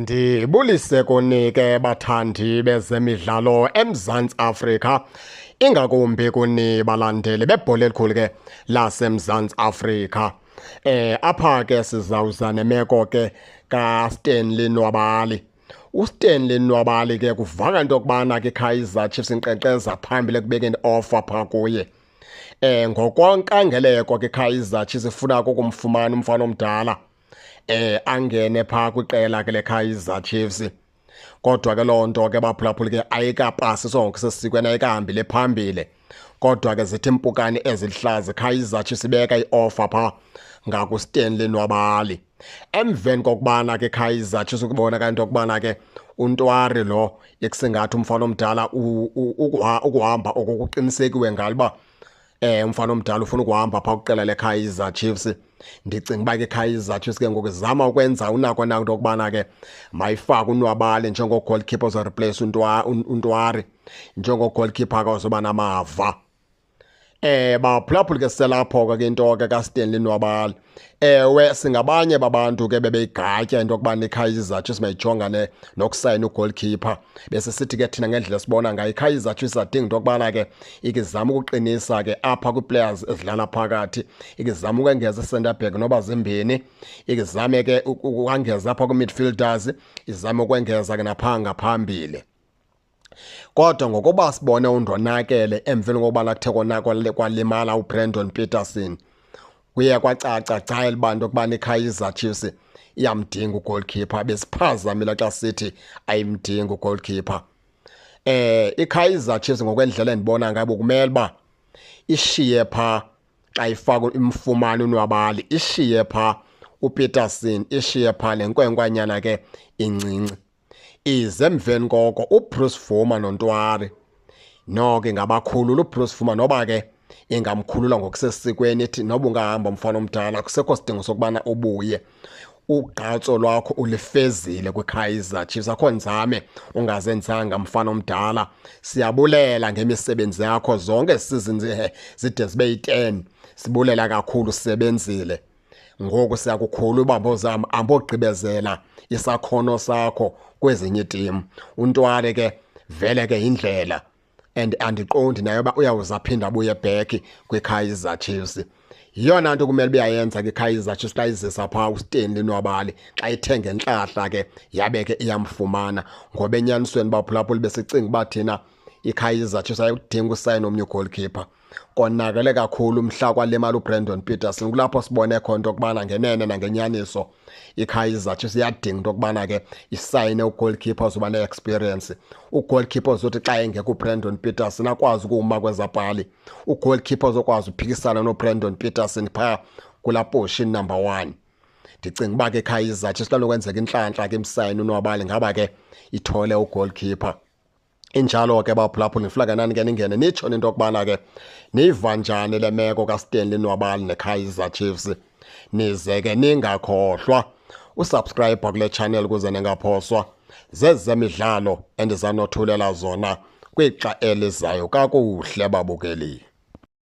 Ndibulise kunike bathandi bezemidlalo eMzantsi Afrika, ingakumbi kuni balandeli bebhola elikhulu ke laseMzantsi Afrika. Apha ke sizawuza nemeko ke kaStanley Nwabali. uStanley Nwabali ke kuvaka into yokubana ke Kaizer Chiefs inkqenkqeza phambili ekubekeni offer phaa kuye. Ngokwankangeleko ke Kaizer Chiefs ifuna ukumfumana umfana omdala angene phaa kwiqela ke leKaizer Chiefs. Kodwa ke loo nto ke baphulaphuli ke ayikapasi sonke sesikweni, ayikahambile phambili. Kodwa ke zithi impukane ezihlaza Kaizer Chiefs ibeka ioffer phaa ngakuStanley Nwabali. Emveni kokubana ke Kaizer Chiefs ukubona kanti okubana ke uNtwari lo ekusengathi umfana omdala ukuhamba okuqinisekiwe ngaliba umfana omdala ufuna ukuhamba phaa kuqela leKaizer Chiefs. Ndicinga uba ke Kaizer Chiefs ke ngoku izama ukwenza unako into yokubana ke mayifake uNwabali njengoo-goalkeeper ozoreplace uNtwari njengoo-goalkeeper ke ozoba namava. Baphulaphuli ke selapho ke into ke kaStanley Nwabali. Ewe singabanye babantu ke bebeyigatya into yokubana iKaizer Chiefs mayijongane nokusayina ugoalkeeper. Bese sithi ke thina ngendlela sibona ngayo iKaizer Chiefs adinga into yokubana ke ikizama ukuqinisa ke apha kwii-players ezidlala phakathi, ikizama ukwengeza i-centre back noba zimbini, ikizame ke ukongeza apha kwi-midfielders, izame ukwengeza ke naphaa ngaphambili. Kodwa ngokuba sibone uNdonakele emveni kokubana kuthe kwalimala uBrandon Peterson, kuye kwacaca cayela abantu ukubana iKaizer Chiefs iyamdinga ugoalkeeper. Besiphazamile xa sithi ayimdinga ugoalkeeper. iKaizer Chiefs ngokwendlela endibona ngabo kumele uba ishiye phaa xa ifaka imfumana uNwabali, ishiye phaa uPeterson, ishiye phaa le nkwenkwanyana ke incinci. Ize emveni koko uBruce Vuma noNtwari no ke ngabakhulula uBruce Vuma noba ke ingamkhulula ngokusesikweni ithi noba ungahamba umfana omdala akusekho sidingo sokubana ubuye. Ugqatso lwakho ulifezile kwiKaizer Chiefs, akho nzame ungazenzanga mfana omdala. Siyabulela ngemisebenzi yakho zonke seasons zide zibe yi-10, sibulela kakhulu sisebenzile. Ngoku siyakukhula ubambo zam ambogqibezela isakhono sakho kwezinye itim. uNtwari ke vele ke indlela and andiqondi naye uba uyawuza phinda abuye back kwiKaizer Chiefs. Yiyona nto kumele uyayenza ke iKaizer Chiefs xa izisa phaa uStanley Nwabali, xa ithenga entlahla ke yabe ke iyamfumana. Ngoba enyanisweni baphulaphuli besicinga uba thina iKaizer Chiefs ayikudinga usayina omnye ugoalkeeper. Konakele kakhulu umhla kwalimala uBrandon Peterson, kulapho sibone khona into yokubana ngenene nangenyaniso iKaizer Chiefs iyadinga into yokubana ke isayine ugoalkeeper ozoba ne-experience. Ugoalkeeper ozothi xa engekho uBrandon Peterson akwazi ukuma kwezapali, ugoalkeeper ozokwazi uphikisana noBrandon Peterson phaa kulaa position number 1. Ndicinga uba ke iKaizer Chiefs xa nokwenzeka intlantla ke imsayine uNwabali ngaba ke ithole ugoalkeeper. Injalo ke baphulaphuli ngifuna nani ke ningene nitsho into yokubana ke niva njani le meko kaStanley Nwabali neKaizer Chiefs. Nize ke ningakhohlwa usubscribe kule channel ukuze ningaphoswa zezemidlalo endizanothulela zona kwixa elizayo kakuhle babukeli.